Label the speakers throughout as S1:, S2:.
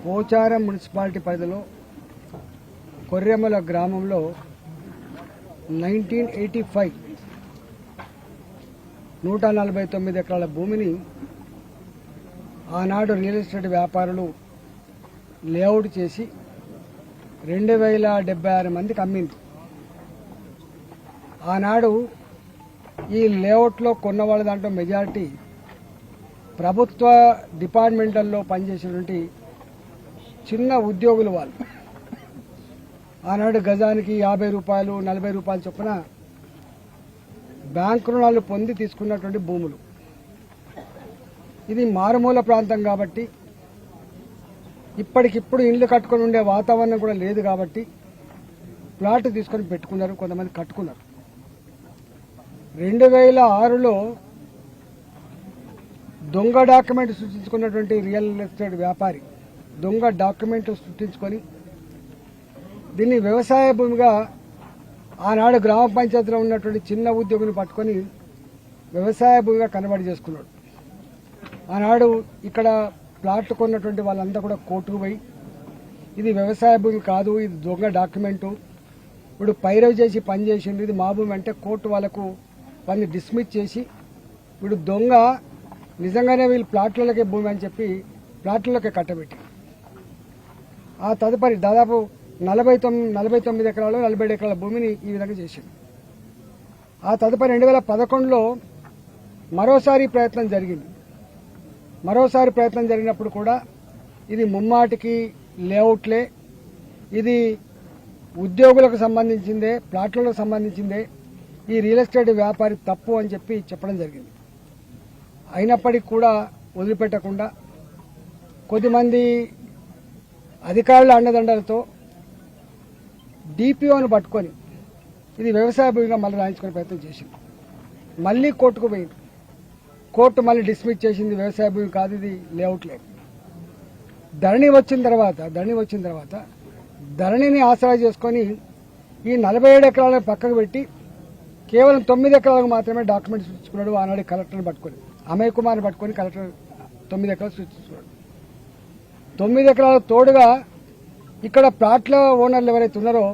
S1: Pocharam municipality పరిధిలో కొర్రెమల గ్రామంలో 1985 149 ఎకరాల భూమిని ఆనాడు రియల్ ఎస్టేట్ వ్యాపారులు లేఅవుట్ చేసి 2076 మందికి అమ్మింది. ఆనాడు ఈ లేఅవుట్లో కొన్న వాళ్ళ దాంట్లో మెజారిటీ ప్రభుత్వ డిపార్ట్మెంట్లలో పనిచేసేటువంటి చిన్న ఉద్యోగులు వాళ్ళు. ఆనాడు గజానికి 50 రూపాయలు 40 రూపాయలు చొప్పున బ్యాంకు రుణాలు పొంది తీసుకున్నటువంటి భూములు. ఇది మారుమూల ప్రాంతం కాబట్టి ఇప్పటికిప్పుడు ఇల్లు కట్టుకొని ఉండే వాతావరణం కూడా లేదు కాబట్టి ప్లాట్ తీసుకొని పెట్టుకున్నారు, కొంతమంది కట్టుకున్నారు. 2006లో దొంగ డాక్యుమెంట్ సృష్టించుకున్నటువంటి రియల్ ఎస్టేట్ వ్యాపారి దొంగ డాక్యుమెంట్ సృష్టించుకొని దీన్ని వ్యవసాయ భూమిగా ఆనాడు గ్రామ పంచాయతీలో ఉన్నటువంటి చిన్న ఉద్యోగిని పట్టుకొని వ్యవసాయ భూమిగా కన్వర్ట్ చేసుకున్నాడు. ఆనాడు ఇక్కడ ప్లాట్లు కొన్నటువంటి వాళ్ళంతా కూడా కోర్టుకు పోయి ఇది వ్యవసాయ భూమి కాదు, ఇది దొంగ డాక్యుమెంటు, ఇప్పుడు పైరవ్ చేసి పని చేసిండు, ఇది మా భూమి అంటే కోర్టు వాళ్ళకు వాళ్ళని డిస్మిస్ చేసి ఇప్పుడు దొంగ నిజంగానే వీళ్ళు ప్లాట్లకే భూమి అని చెప్పి ప్లాట్లకే కట్టబెట్టి ఆ తదుపరి దాదాపు 49 ఎకరాలు 47 ఎకరాల భూమిని ఈ విధంగా చేసింది. ఆ తదుపరి 2011లో మరోసారి ప్రయత్నం జరిగింది. మరోసారి ప్రయత్నం జరిగినప్పుడు కూడా ఇది ముమ్మాటికి లేఅవుట్లే, ఇది ఉద్యోగులకు సంబంధించిందే, ప్లాట్లకు సంబంధించిందే, ఈ రియల్ ఎస్టేట్ వ్యాపారి తప్పు అని చెప్పి చెప్పడం జరిగింది. అయినప్పటికీ కూడా వదిలిపెట్టకుండా కొద్దిమంది అధికారుల అండదండలతో డిపిఓను పట్టుకొని ఇది వ్యవసాయ భూమిగా మళ్ళీ రాయించుకునే ప్రయత్నం చేసింది. మళ్ళీ కోర్టుకు పోయింది. కోర్టు మళ్ళీ డిస్మిస్ చేసింది, వ్యవసాయ భూమి కాదు, ఇది లేఅవుట్ లేదు. ధరణి వచ్చిన తర్వాత ధరణిని ఆసరా చేసుకొని ఈ 47 ఎకరాలను పక్కకు పెట్టి కేవలం 9 ఎకరాలకు మాత్రమే డాక్యుమెంట్ సృష్టించుకున్నాడు. ఆనాడు కలెక్టర్ని పట్టుకొని అమయ్ కుమార్ని పట్టుకొని కలెక్టర్ 9 ఎకరాలు సృష్టించుకున్నాడు. 9 ఎకరాల తోడుగా ఇక్కడ ప్లాట్ల ఓనర్లు ఎవరైతే ఉన్నారో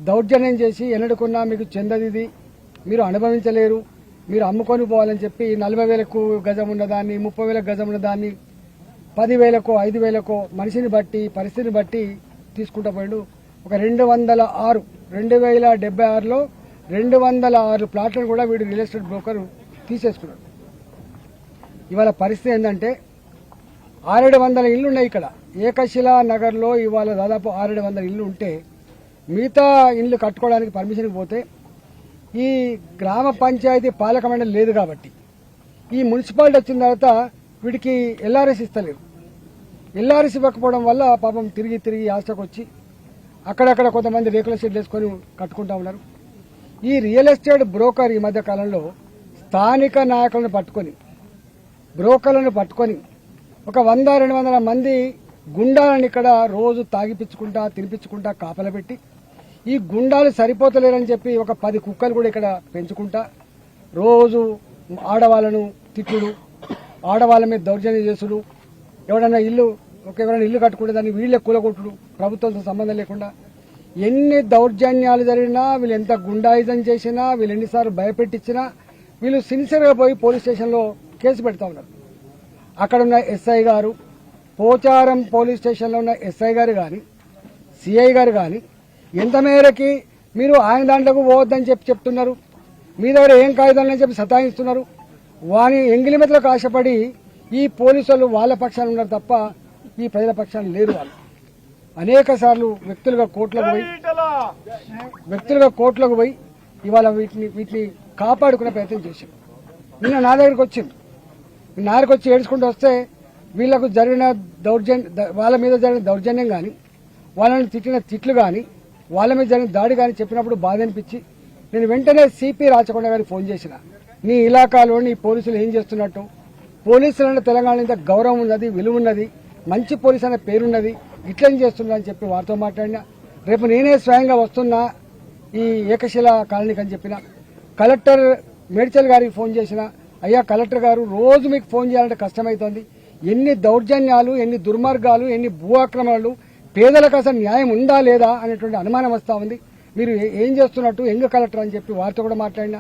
S1: దౌర్జన్యం చేసి ఎన్నడుకున్నా మీకు చెందది, మీరు అనుభవించలేరు, మీరు అమ్ముకొని పోవాలని చెప్పి 40,000కు గజం ఉన్నదాన్ని 30,000 గజం ఉన్నదాన్ని 10,000కో 5,000కో మనిషిని బట్టి పరిస్థితిని బట్టి తీసుకుంటూ పోయాడు. ఒక 2076లో 206 ప్లాట్లను కూడా వీడు రియల్ ఎస్టేట్ బ్రోకర్ తీసేసుకున్నాడు. ఇవాళ పరిస్థితి ఏంటంటే 600 ఇళ్లు ఉన్నాయి ఇక్కడ ఏకశిలా నగర్లో. ఇవాళ దాదాపు 600 ఇళ్లు ఉంటే మిగతా ఇళ్లు కట్టుకోవడానికి పర్మిషన్ పోతే ఈ గ్రామ పంచాయతీ పాలక మండలి లేదు కాబట్టి ఈ మున్సిపాలిటీ వచ్చిన తర్వాత వీడికి ఎల్ఆర్ఎస్ ఇస్తలేరు. ఎల్ఆర్ఎస్ ఇవ్వకపోవడం వల్ల పాపం తిరిగి ఆశకు వచ్చి అక్కడక్కడ కొంతమంది రేకుల షెడ్లు వేసుకొని కట్టుకుంటా ఉన్నారు. ఈ రియల్ ఎస్టేట్ బ్రోకర్ ఈ మధ్య కాలంలో స్థానిక నాయకులను పట్టుకొని బ్రోకర్లను పట్టుకొని ఒక 100-200 మంది గుండాలను ఇక్కడ రోజు తాగిపించుకుంటా తినిపించుకుంటా కాపలా పెట్టి ఈ గుండాలు సరిపోతలేరని చెప్పి ఒక 10 కుక్కలు కూడా ఇక్కడ పెంచుకుంటా రోజు ఆడవాళ్లను తిట్టుడు, ఆడవాళ్ల మీద దౌర్జన్యం చేసుడు, ఎవరైనా ఇల్లు కట్టుకుంటే దాన్ని వీళ్ళే కూలగొట్టుడు, ప్రభుత్వంతో సంబంధం లేకుండా ఎన్ని దౌర్జన్యాలు జరిగినా, వీళ్ళు ఎంత గుండాయిజం చేసినా, వీళ్ళు ఎన్నిసార్లు భయపెట్టించినా వీళ్ళు సిన్సియర్గా పోయి పోలీస్ స్టేషన్లో కేసు పెడతా ఉన్నారు. అక్కడున్న ఎస్ఐ గారు, పోచారం పోలీస్ స్టేషన్లో ఉన్న ఎస్ఐ గారు కానీ సిఐ గారు కానీ ఎంత మేరకి మీరు ఆయన దాంట్లోకి పోవద్దని చెప్తున్నారు, మీ దగ్గర ఏం కాగితాలని చెప్పి సతాయిస్తున్నారు. వాని ఎంగిలిమెతలకు ఆశపడి ఈ పోలీసులు వాళ్ళ పక్షాన్ని ఉన్నారు తప్ప ఈ ప్రజల పక్షాన్ని లేరు. వాళ్ళు అనేక సార్లు వ్యక్తులుగా కోర్టులకు పోయి ఇవాళ వీటిని కాపాడుకునే ప్రయత్నం చేశారు. నిన్న నా దగ్గరికి వచ్చింది. నారికి వచ్చి ఏడ్చుకుంటూ వస్తే వీళ్లకు జరిగిన వాళ్ళ మీద జరిగిన దౌర్జన్యం కానీ, వాళ్ళని తిట్టిన తిట్లు కానీ, వాళ్ళ మీద జరిగిన దాడి కానీ చెప్పినప్పుడు బాధ అనిపించి నేను వెంటనే సిపి రాచకొండ గారికి ఫోన్ చేసిన. నీ ఇలాకాలోని పోలీసులు ఏం చేస్తున్నట్టు, పోలీసులంటే తెలంగాణ ఇంత గౌరవం ఉన్నది, విలువ ఉన్నది, మంచి పోలీసు అనే పేరున్నది, ఇట్లేం చేస్తున్నా అని చెప్పి వారితో మాట్లాడినా. రేపు నేనే స్వయంగా వస్తున్నా ఈ ఏకశిల కాలనీకి అని చెప్పిన. కలెక్టర్ మేడ్చల్ గారికి ఫోన్ చేసిన, అయ్యా కలెక్టర్ గారు రోజు మీకు ఫోన్ చేయాలంటే కష్టమవుతోంది, ఎన్ని దౌర్జన్యాలు, ఎన్ని దుర్మార్గాలు, ఎన్ని భూ ఆక్రమణలు, పేదలకు అసలు న్యాయం ఉందా లేదా అనేటువంటి అనుమానం వస్తూ ఉంది. మీరు ఏం చేస్తున్నట్టు యంగ్ కలెక్టర్ అని చెప్పి వారితో కూడా మాట్లాడినా